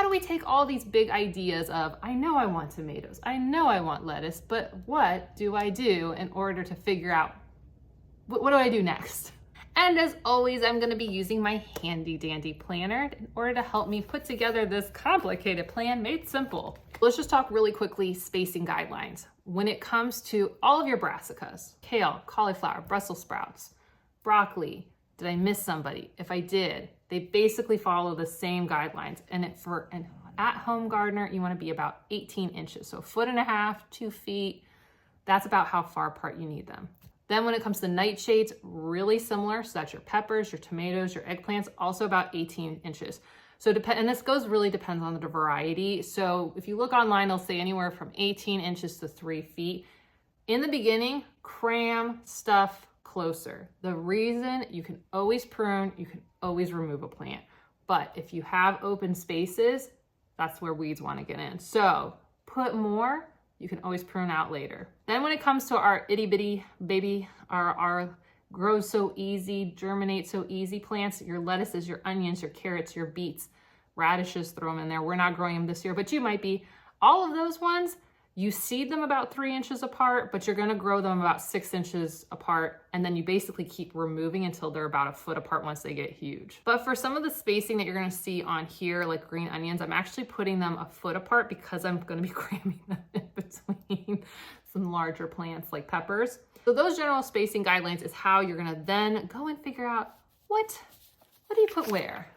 how do we take all these big ideas of, I know I want tomatoes, I know I want lettuce, but what do I do in order to figure out, what do I do next? And as always, I'm gonna be using my handy dandy planner in order to help me put together this complicated plan made simple. Let's just talk really quickly spacing guidelines. When it comes to all of your brassicas, kale, cauliflower, Brussels sprouts, broccoli, did I miss somebody? If I did, they basically follow the same guidelines. And for an at-home gardener, you wanna be about 18 inches. So 1.5 feet, 2 feet, that's about how far apart you need them. Then when it comes to nightshades, really similar. So that's your peppers, your tomatoes, your eggplants, also about 18 inches. So and this really depends on the variety. So if you look online, it'll say anywhere from 18 inches to 3 feet. In the beginning, cram stuff closer. The reason, you can always prune, you can always remove a plant. But if you have open spaces, that's where weeds want to get in. So put more, you can always prune out later. Then when it comes to our itty bitty baby, our grows so easy, germinate so easy plants, your lettuces, your onions, your carrots, your beets, radishes, throw them in there. We're not growing them this year, but you might be. All of those ones, you seed them about 3 inches apart, but you're gonna grow them about 6 inches apart, and then you basically keep removing until they're about a foot apart once they get huge. But for some of the spacing that you're gonna see on here, like green onions, I'm actually putting them a foot apart because I'm gonna be cramming them in between some larger plants like peppers. So those general spacing guidelines is how you're gonna then go and figure out what do you put where?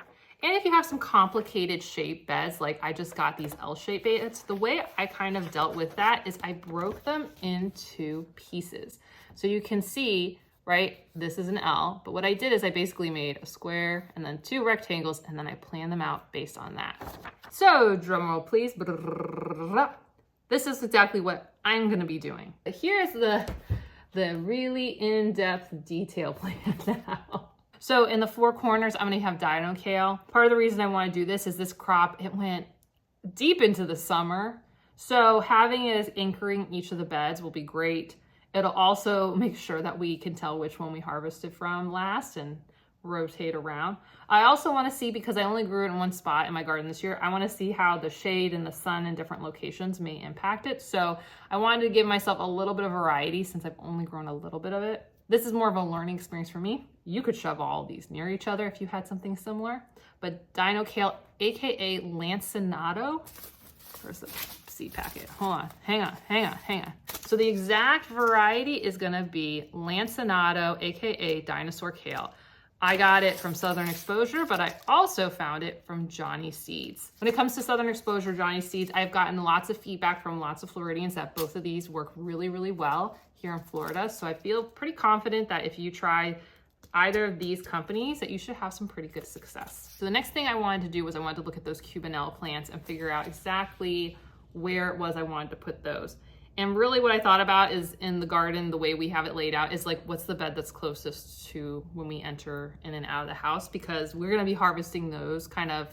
And if you have some complicated shaped beds, like I just got these L-shaped beds, the way I kind of dealt with that is I broke them into pieces. So you can see, right, this is an L, but what I did is I basically made a square and then 2 rectangles, and then I planned them out based on that. So drum roll please. This is exactly what I'm gonna be doing. But here's the really in-depth detail plan now. So in the 4 corners, I'm gonna have dino kale. Part of the reason I wanna do this is this crop, it went deep into the summer. So having it as anchoring each of the beds will be great. It'll also make sure that we can tell which one we harvested from last and rotate around. I also wanna see, because I only grew it in one spot in my garden this year, I wanna see how the shade and the sun in different locations may impact it. So I wanted to give myself a little bit of variety since I've only grown a little bit of it. This is more of a learning experience for me. You could shove all of these near each other if you had something similar. But dino kale, AKA lanceolato. Where's the seed packet? Hold on, hang on. So the exact variety is gonna be lanceolato, AKA dinosaur kale. I got it from Southern Exposure, but I also found it from Johnny Seeds. When it comes to Southern Exposure, Johnny Seeds, I've gotten lots of feedback from lots of Floridians that both of these work really, really well here in Florida. So I feel pretty confident that if you try either of these companies, that you should have some pretty good success. So the next thing I wanted to do was I wanted to look at those cubanelle plants and figure out exactly where it was I wanted to put those. And really what I thought about is in the garden, the way we have it laid out is like, what's the bed that's closest to when we enter in and out of the house? Because we're gonna be harvesting those kind of,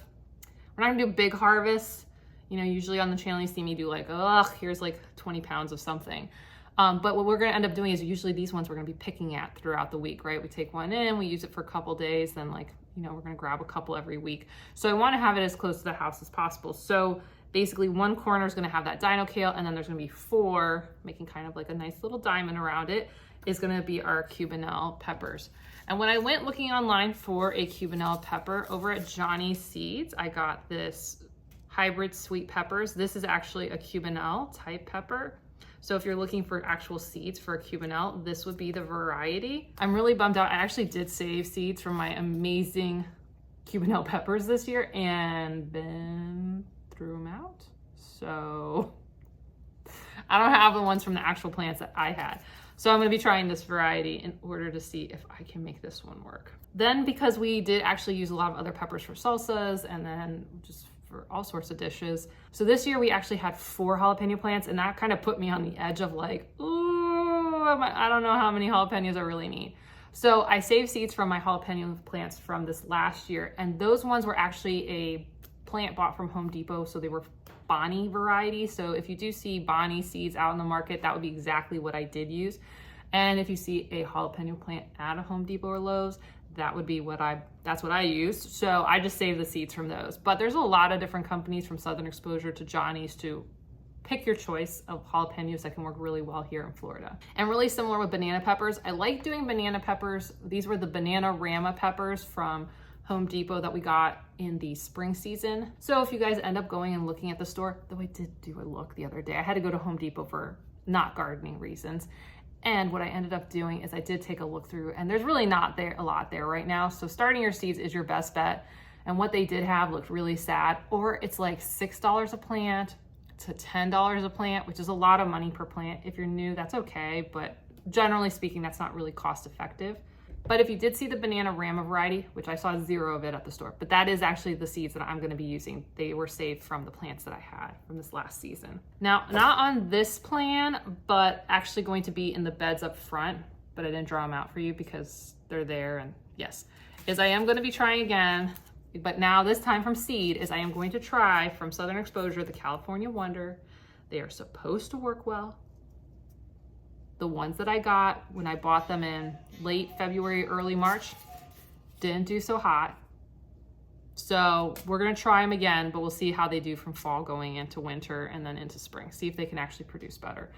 we're not gonna do big harvests. You know, usually on the channel you see me do like, here's like 20 pounds of something. But what we're gonna end up doing is usually these ones we're gonna be picking at throughout the week, right? We take one in, we use it for a couple days, then like, you know, we're gonna grab a couple every week. So I wanna have it as close to the house as possible. So basically one corner is gonna have that dino kale, and then there's gonna be 4, making kind of like a nice little diamond around it, is gonna be our cubanelle peppers. And when I went looking online for a cubanelle pepper over at Johnny Seeds, I got this hybrid sweet peppers. This is actually a cubanelle type pepper. So if you're looking for actual seeds for a cubanelle, this would be the variety. I'm really bummed out. I actually did save seeds from my amazing cubanelle peppers this year and then threw them out. So I don't have the ones from the actual plants that I had. So I'm gonna be trying this variety in order to see if I can make this one work. Then because we did actually use a lot of other peppers for salsas and then just for all sorts of dishes. So this year we actually had 4 jalapeno plants, and that kind of put me on the edge of like, ooh, I don't know how many jalapenos I really need. So I saved seeds from my jalapeno plants from this last year, and those ones were actually a plant bought from Home Depot, so they were Bonnie variety. So if you do see Bonnie seeds out in the market, that would be exactly what I did use. And if you see a jalapeno plant at a Home Depot or Lowe's, that would be that's what I used. So I just saved the seeds from those. But there's a lot of different companies, from Southern Exposure to Johnny's, to pick your choice of jalapenos that can work really well here in Florida. And really similar with banana peppers. I like doing banana peppers. These were the banana rama peppers from Home Depot that we got in the spring season. So if you guys end up going and looking at the store, though I did do a look the other day. I had to go to Home Depot for not gardening reasons. And what I ended up doing is I did take a look through, and there's really not a lot there right now. So starting your seeds is your best bet. And what they did have looked really sad, or it's like $6 a plant to $10 a plant, which is a lot of money per plant. If you're new, that's okay, but generally speaking, that's not really cost effective. But if you did see the banana rama variety, which I saw 0 of it at the store, but that is actually the seeds that I'm going to be using. They were saved from the plants that I had from this last season. Now, not on this plan, but actually going to be in the beds up front, but I didn't draw them out for you because they're there. And yes, is I am going to be trying again, but now this time from seed, is I am going to try from Southern Exposure, the California Wonder. They are supposed to work well. The ones that I got when I bought them in late February, early March, didn't do so hot. So we're gonna try them again, but we'll see how they do from fall going into winter and then into spring. See if they can actually produce better.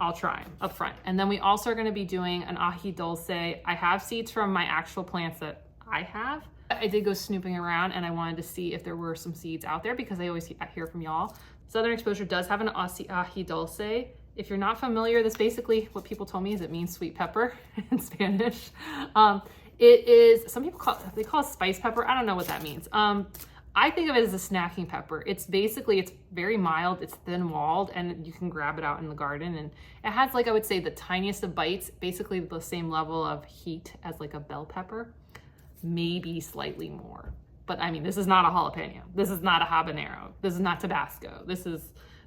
I'll try them up front. And then we also are gonna be doing an ají dulce. I have seeds from my actual plants that I have. I did go snooping around and I wanted to see if there were some seeds out there because I always hear from y'all. Southern Exposure does have an ají dulce. If you're not familiar, this basically, what people told me is it means sweet pepper in Spanish. It is, some people call it spice pepper. I don't know what that means. I think of it as a snacking pepper. It's very mild, it's thin walled, and you can grab it out in the garden. And it has, like, I would say the tiniest of bites, basically the same level of heat as like a bell pepper, maybe slightly more. But I mean, this is not a jalapeno. This is not a habanero. This is not Tabasco. This is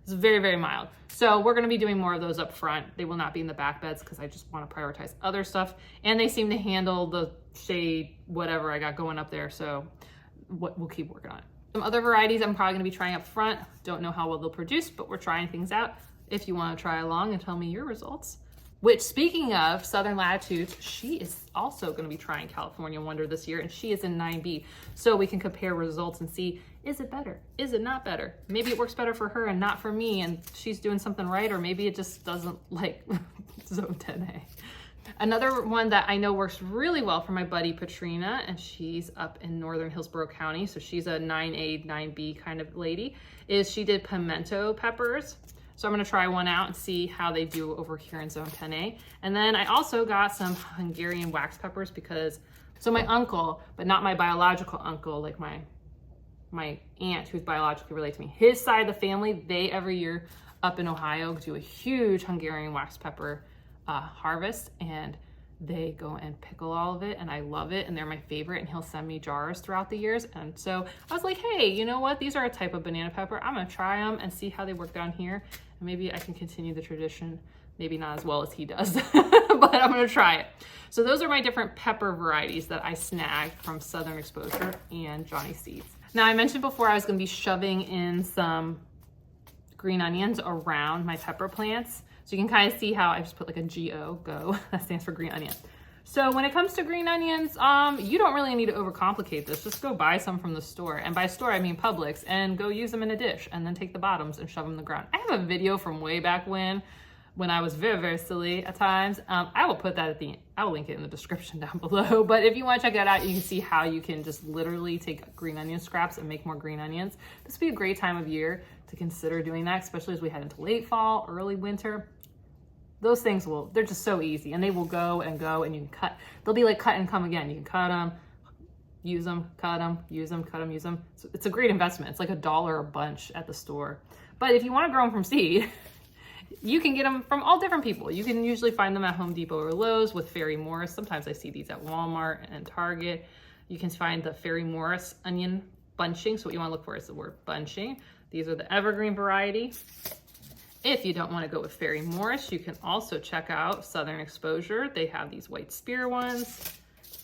very, very mild. So we're gonna be doing more of those up front. They will not be in the back beds because I just wanna prioritize other stuff. And they seem to handle the shade, whatever I got going up there. So we'll keep working on it. Some other varieties I'm probably gonna be trying up front. Don't know how well they'll produce, but we're trying things out. If you wanna try along and tell me your results. Which, speaking of Southern Latitudes, she is also gonna be trying California Wonder this year, and she is in 9B. So we can compare results and see, is it better? Is it not better? Maybe it works better for her and not for me, and she's doing something right, or maybe it just doesn't like Zone 10A. Another one that I know works really well for my buddy Patrina, and she's up in northern Hillsborough County, so she's a 9A, 9B kind of lady, is she did pimento peppers. So I'm gonna try one out and see how they do over here in Zone 10A. And then I also got some Hungarian wax peppers because, so my uncle, but not my biological uncle, like my aunt who's biologically related to me, his side of the family, they every year up in Ohio do a huge Hungarian wax pepper harvest, and they go and pickle all of it, and I love it, and they're my favorite, and he'll send me jars throughout the years. And so I was like, hey, you know what? These are a type of banana pepper. I'm gonna try them and see how they work down here, and maybe I can continue the tradition. Maybe not as well as he does, but I'm gonna try it. So those are my different pepper varieties that I snagged from Southern Exposure and Johnny Seeds. Now, I mentioned before I was gonna be shoving in some green onions around my pepper plants. So you can kind of see how I just put like a G-O, go, that stands for green onion. So when it comes to green onions, you don't really need to overcomplicate this. Just go buy some from the store. And by store, I mean Publix, and go use them in a dish and then take the bottoms and shove them in the ground. I have a video from way back when I was very, very silly at times. I will put that at the end. I will link it in the description down below. But if you want to check that out, you can see how you can just literally take green onion scraps and make more green onions. This would be a great time of year to consider doing that, especially as we head into late fall, early winter. Those things they're just so easy, and they will go, and you can cut. They'll be like cut and come again. You can cut them, use them, cut them, use them, cut them, use them. So it's a great investment. It's like $1 a bunch at the store. But if you want to grow them from seed, you can get them from all different people. You can usually find them at Home Depot or Lowe's with Fairy Morris. Sometimes I see these at Walmart and Target. You can find the Fairy Morris onion bunching. So what you want to look for is the word bunching. These are the evergreen variety. If you don't want to go with Fairy Morris, you can also check out Southern Exposure. They have these white spear ones.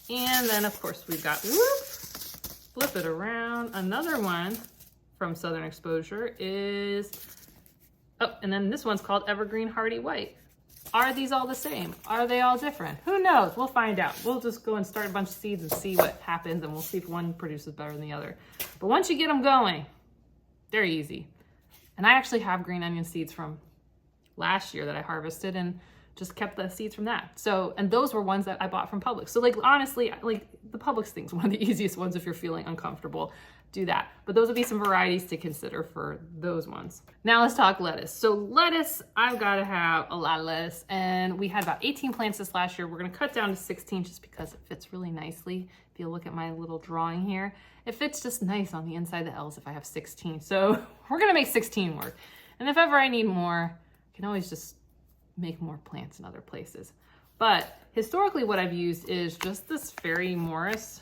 And then of course we've got, flip it around. Another one from Southern Exposure is, and then this one's called Evergreen Hardy White. Are these all the same? Are they all different? Who knows? We'll find out. We'll just go and start a bunch of seeds and see what happens, and we'll see if one produces better than the other. But once you get them going, they're easy. And I actually have green onion seeds from last year that I harvested and just kept the seeds from that. So, and those were ones that I bought from Publix. So like, honestly, like the Publix thing's one of the easiest ones if you're feeling uncomfortable. Do that. But those would be some varieties to consider for those ones. Now let's talk lettuce. So lettuce, I've got to have a lot of lettuce, and we had about 18 plants this last year. We're going to cut down to 16 just because it fits really nicely. If you look at my little drawing here, it fits just nice on the inside of the L's if I have 16. So we're going to make 16 work. And if ever I need more, I can always just make more plants in other places. But historically what I've used is just this Fairy Morris.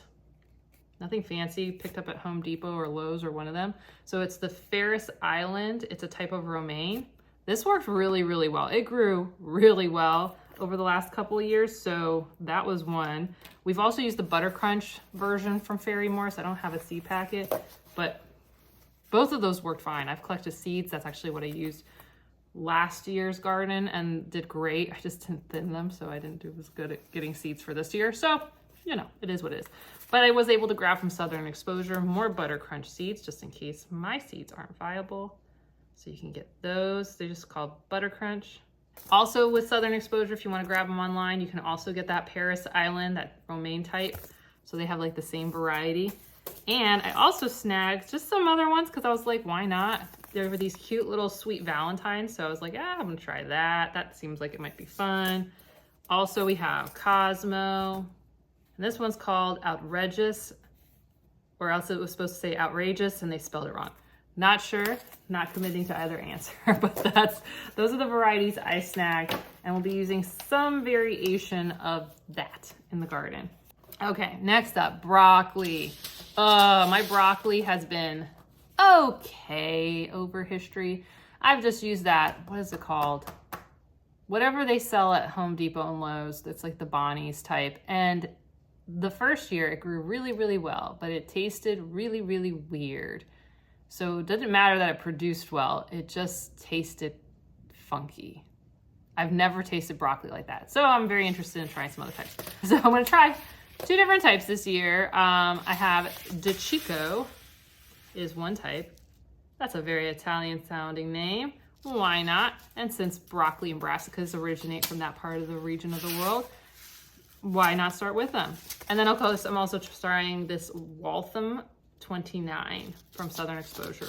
Nothing fancy, picked up at Home Depot or Lowe's or one of them. So it's the Ferris Island. It's a type of romaine. This worked really, really well. It grew really well over the last couple of years. So that was one. We've also used the Butter Crunch version from Fairy Morris. I don't have a seed packet, but both of those worked fine. I've collected seeds. That's actually what I used last year's garden and did great. I just didn't thin them, so I didn't do as good at getting seeds for this year. So, you know, it is what it is. But I was able to grab from Southern Exposure more Butter Crunch seeds just in case my seeds aren't viable. So you can get those. They're just called Butter Crunch. Also with Southern Exposure, if you want to grab them online, you can also get that Paris Island, that romaine type. So they have like the same variety. And I also snagged just some other ones because I was like, why not? There were these cute little sweet Valentines. So I was like, I'm gonna try that. That seems like it might be fun. Also we have Cosmo. And this one's called Outrageous, or else it was supposed to say Outrageous and they spelled it wrong. Not sure, not committing to either answer, but those are the varieties I snagged, and we'll be using some variation of that in the garden. Okay, next up, broccoli. My broccoli has been okay over history. I've just used that, what is it called? Whatever they sell at Home Depot and Lowe's, that's like the Bonnie's type. And the first year it grew really, really well, but it tasted really, really weird. So it doesn't matter that it produced well, it just tasted funky. I've never tasted broccoli like that. So I'm very interested in trying some other types. So I'm gonna try 2 different types this year. I have De Chico is one type. That's a very Italian sounding name. Why not? And since broccoli and brassicas originate from that part of the region of the world, why not start with them? And then I'm also trying this Waltham 29 from Southern Exposure.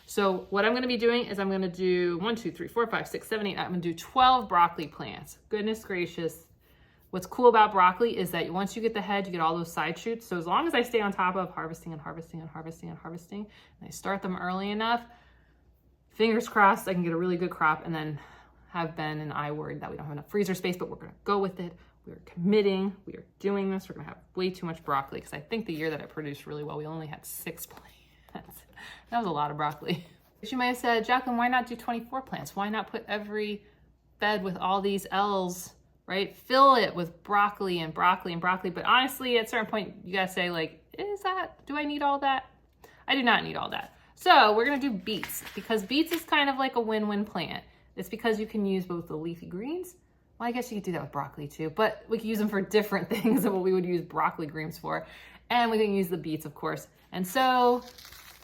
So what I'm going to be doing is I'm going to do 1, 2, 3, 4, 5, 6, 7, 8. I'm going to do 12 broccoli plants. Goodness gracious. What's cool about broccoli is that once you get the head, you get all those side shoots. So as long as I stay on top of harvesting and harvesting and harvesting and harvesting, and I start them early enough, fingers crossed, I can get a really good crop. And then have Ben and I worried that we don't have enough freezer space, but we're going to go with it. We're committing, we are doing this. We're gonna have way too much broccoli because I think the year that it produced really well, we only had 6 plants. That was a lot of broccoli. But you might have said, Jacqueline, why not do 24 plants? Why not put every bed with all these L's, right? Fill it with broccoli and broccoli and broccoli. But honestly, at a certain point, you gotta say like, do I need all that? I do not need all that. So we're gonna do beets because beets is kind of like a win-win plant. It's because you can use both the leafy greens. Well, I guess you could do that with broccoli too, but we can use them for different things than what we would use broccoli greens for. And we can use the beets, of course. And so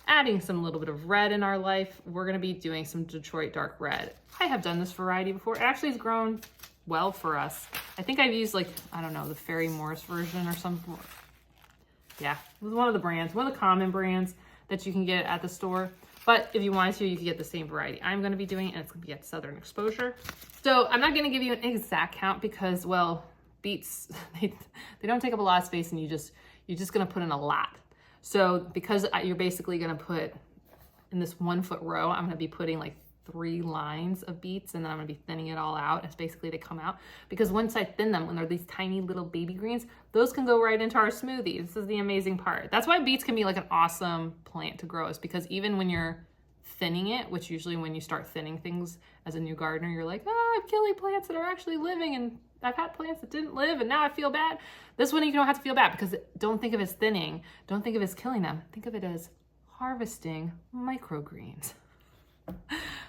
adding some little bit of red in our life, we're gonna be doing some Detroit dark red. I have done this variety before. It actually has grown well for us. I think I've used like, I don't know, the Fairy Morris version or something. Yeah, it was one of the brands, one of the common brands that you can get at the store. But if you wanted to, you could get the same variety I'm gonna be doing, and it's gonna be at Southern Exposure. So I'm not gonna give you an exact count because, well, beets, they don't take up a lot of space and you're just gonna put in a lot. So because you're basically gonna put in this 1 foot row, I'm gonna be putting like 3 lines of beets, and then I'm gonna be thinning it all out as basically they come out. Because once I thin them, when they're these tiny little baby greens, those can go right into our smoothie. This is the amazing part. That's why beets can be like an awesome plant to grow, is because even when you're thinning it, which usually when you start thinning things as a new gardener, you're like, oh, I'm killing plants that are actually living, and I've had plants that didn't live and now I feel bad. This one you don't have to feel bad, because don't think of it as thinning. Don't think of it as killing them. Think of it as harvesting microgreens.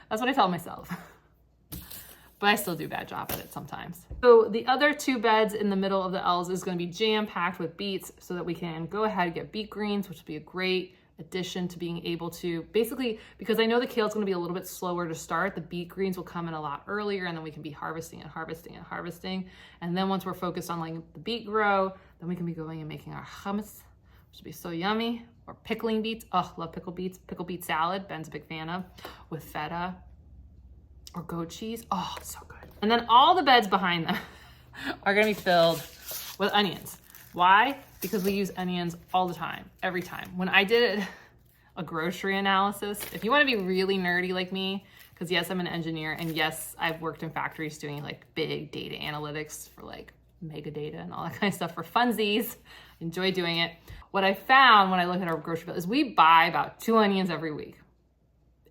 That's what I tell myself. but I still do a bad job at it sometimes. So the other 2 beds in the middle of the L's is going to be jam-packed with beets so that we can go ahead and get beet greens, which will be a great addition to being able to basically, because I know the kale is going to be a little bit slower to start, the beet greens will come in a lot earlier, and then we can be harvesting and harvesting and harvesting. And then once we're focused on like the beet grow, then we can be going and making our hummus, which would be so yummy, or pickling beets. Oh, love pickled beets. Pickle beet salad, Ben's a big fan of, with feta or goat cheese. Oh, it's so good. And then all the beds behind them are going to be filled with onions. Why? Because we use onions all the time, every time. When I did a grocery analysis, if you want to be really nerdy like me, because yes, I'm an engineer, and yes, I've worked in factories doing like big data analytics for like mega data and all that kind of stuff for funsies. Enjoy doing it. What I found when I look at our grocery bill is we buy about 2 onions every week.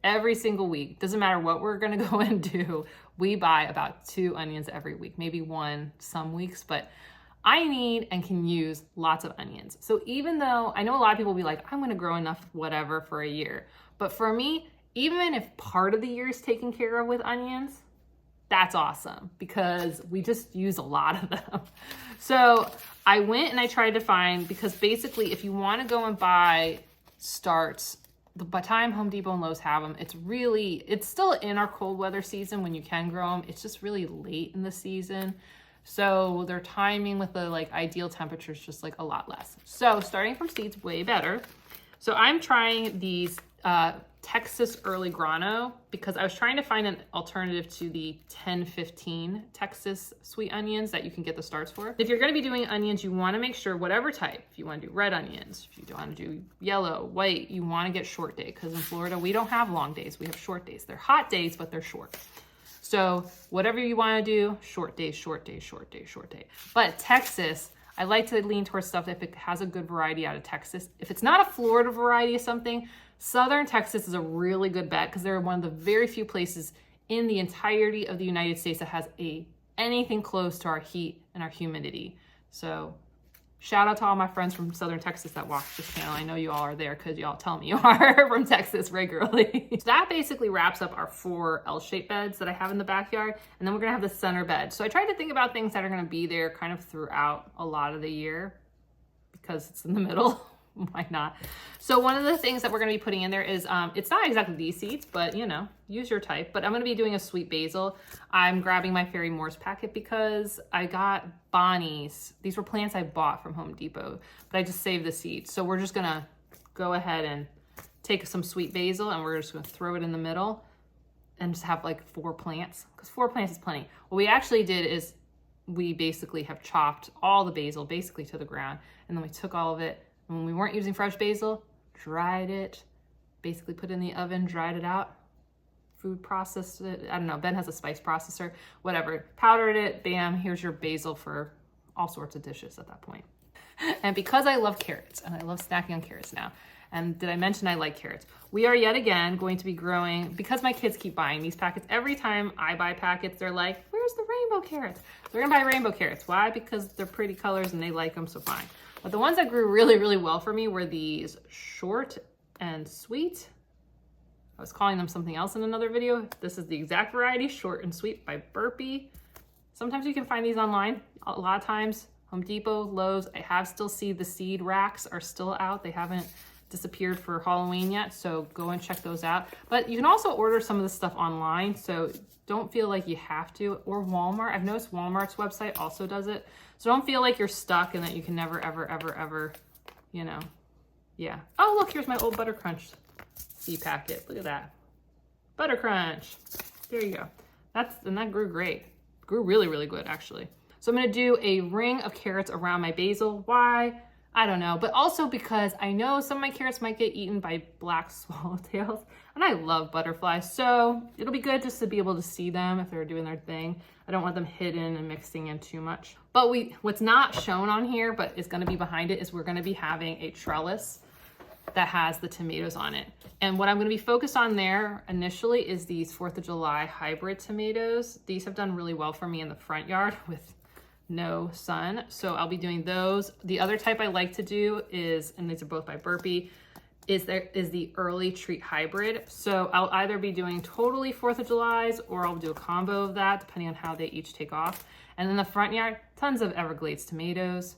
Every single week. Doesn't matter what we're gonna go and do, we buy about 2 onions every week, maybe 1 some weeks, but I need and can use lots of onions. So even though I know a lot of people will be like, I'm gonna grow enough whatever for a year, but for me, even if part of the year is taken care of with onions, that's awesome because we just use a lot of them. So I went and I tried to find, because basically if you wanna go and buy starts, by the time Home Depot and Lowe's have them, it's still in our cold weather season when you can grow them. It's just really late in the season. So their timing with the like ideal temperatures just like a lot less. So starting from seeds, way better. So I'm trying these Texas early grano because I was trying to find an alternative to the 10-15 Texas sweet onions that you can get the starts for. If you're going to be doing onions, you want to make sure whatever type, if you want to do red onions, if you want to do yellow, white, you want to get short day, because in Florida we don't have long days, we have short days. They're hot days, but they're short. So whatever you want to do, short day, short day, short day, short day. But Texas, I like to lean towards stuff if it has a good variety out of Texas. If it's not a Florida variety of something, Southern Texas is a really good bet because they're one of the very few places in the entirety of the United States that has anything close to our heat and our humidity. So shout out to all my friends from Southern Texas that watch this channel. I know you all are there because y'all tell me you are from Texas regularly. So that basically wraps up our 4 L-shaped beds that I have in the backyard. And then we're gonna have the center bed. So I tried to think about things that are gonna be there kind of throughout a lot of the year because it's in the middle. Why not? So one of the things that we're going to be putting in there is, it's not exactly these seeds, but you know, use your type. But I'm going to be doing a sweet basil. I'm grabbing my Fairy Moore's packet because I got Bonnie's. These were plants I bought from Home Depot, but I just saved the seeds. So we're just going to go ahead and take some sweet basil and we're just going to throw it in the middle and just have like 4 plants, because 4 plants is plenty. What we actually did is we basically have chopped all the basil basically to the ground, and then we took all of it. When we weren't using fresh basil, dried it, basically put it in the oven, dried it out, food processed it. I don't know, Ben has a spice processor, whatever. Powdered it, bam, here's your basil for all sorts of dishes at that point. And because I love carrots, and I love snacking on carrots now, and did I mention I like carrots? We are yet again going to be growing, because my kids keep buying these packets. Every time I buy packets, they're like, where's the rainbow carrots? They're gonna buy rainbow carrots. Why? Because they're pretty colors and they like them, so fine. But the ones that grew really, really well for me were these short and sweet. I was calling them something else in another video. This is the exact variety, short and sweet by Burpee. Sometimes you can find these online. A lot of times, Home Depot, Lowe's, I have still see the seed racks are still out. They haven't disappeared for Halloween yet, so go and check those out. But you can also order some of this stuff online, so don't feel like you have to, or Walmart. I've noticed Walmart's website also does it. So don't feel like you're stuck and that you can never, ever, ever, ever, you know, yeah. Oh, look, here's my old Butter Crunch seed packet. Look at that. Butter Crunch. There you go. And that grew great. Grew really, really good, actually. So I'm gonna do a ring of carrots around my basil. Why? I don't know, but also because I know some of my carrots might get eaten by black swallowtails, and I love butterflies, so it'll be good just to be able to see them if they're doing their thing. I don't want them hidden and mixing in too much. But what's not shown on here, but is gonna be behind it, is we're gonna be having a trellis that has the tomatoes on it. And what I'm gonna be focused on there initially is these 4th of July hybrid tomatoes. These have done really well for me in the front yard with no sun, so I'll be doing those. The other type I like to do is, and these are both by Burpee, is the early treat hybrid. So I'll either be doing totally 4th of July's or I'll do a combo of that depending on how they each take off. And in the front yard, tons of Everglades tomatoes.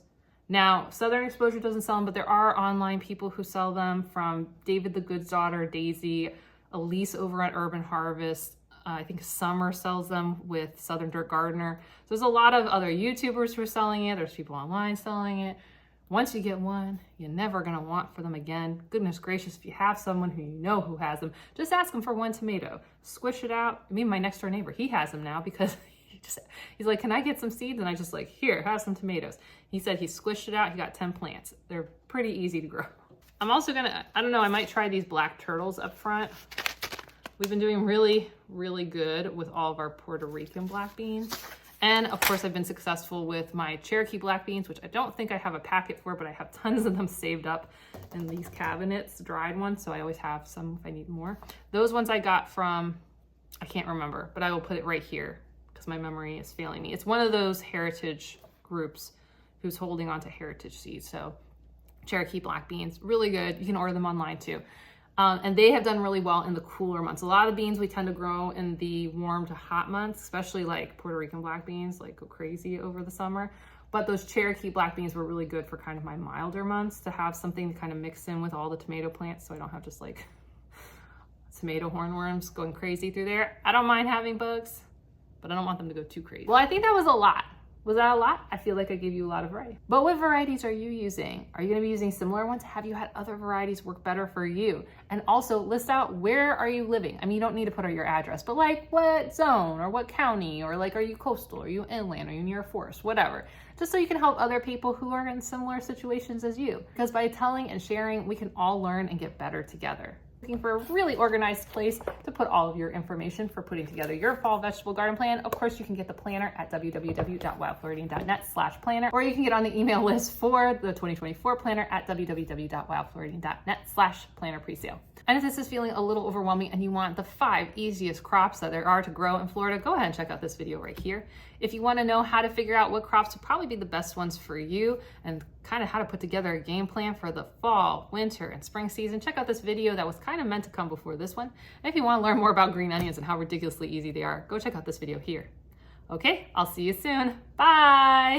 Now, Southern Exposure doesn't sell them, but there are online people who sell them, from David the Good's Daughter, Daisy, Elise over at Urban Harvest. I think Summer sells them with Southern Dirt Gardener. So there's a lot of other YouTubers who are selling it. There's people online selling it. Once you get one, you're never gonna want for them again. Goodness gracious, if you have someone who you know who has them, just ask them for one tomato. Squish it out. I mean, my next door neighbor, he has them now because he's like, can I get some seeds? And I just like, here, have some tomatoes. He said he squished it out, he got 10 plants. They're pretty easy to grow. I'm also gonna, I don't know, I might try these black turtles up front. We've been doing really, really good with all of our Puerto Rican black beans. And of course, I've been successful with my Cherokee black beans, which I don't think I have a packet for, but I have tons of them saved up in these cabinets, dried ones. So I always have some if I need more. Those ones I got from, I can't remember, but I will put it right here because my memory is failing me. It's one of those heritage groups who's holding on to heritage seeds. So Cherokee black beans, really good. You can order them online too. And they have done really well in the cooler months. A lot of beans we tend to grow in the warm to hot months, especially like Puerto Rican black beans, like go crazy over the summer. But those Cherokee black beans were really good for kind of my milder months, to have something to kind of mix in with all the tomato plants, so I don't have just like tomato hornworms going crazy through there. I don't mind having bugs, but I don't want them to go too crazy. Well, I think that was a lot. Was that a lot? I feel like I gave you a lot of variety. But what varieties are you using? Are you gonna be using similar ones? Have you had other varieties work better for you? And also list out, where are you living? I mean, you don't need to put out your address, but like what zone or what county, or like, are you coastal? Are you inland? Are you near a forest? Whatever. Just so you can help other people who are in similar situations as you. Because by telling and sharing, we can all learn and get better together. Looking for a really organized place to put all of your information for putting together your fall vegetable garden plan. Of course, you can get the planner at www.wildfloridian.net/planner, or you can get on the email list for the 2024 planner at www.wildfloridian.net/planner presale. And if this is feeling a little overwhelming and you want the 5 easiest crops that there are to grow in Florida, go ahead and check out this video right here. If you want to know how to figure out what crops would probably be the best ones for you, and kind of how to put together a game plan for the fall, winter, and spring season, check out this video that was kind of meant to come before this one. And if you want to learn more about green onions and how ridiculously easy they are, go check out this video here. Okay, I'll see you soon. Bye!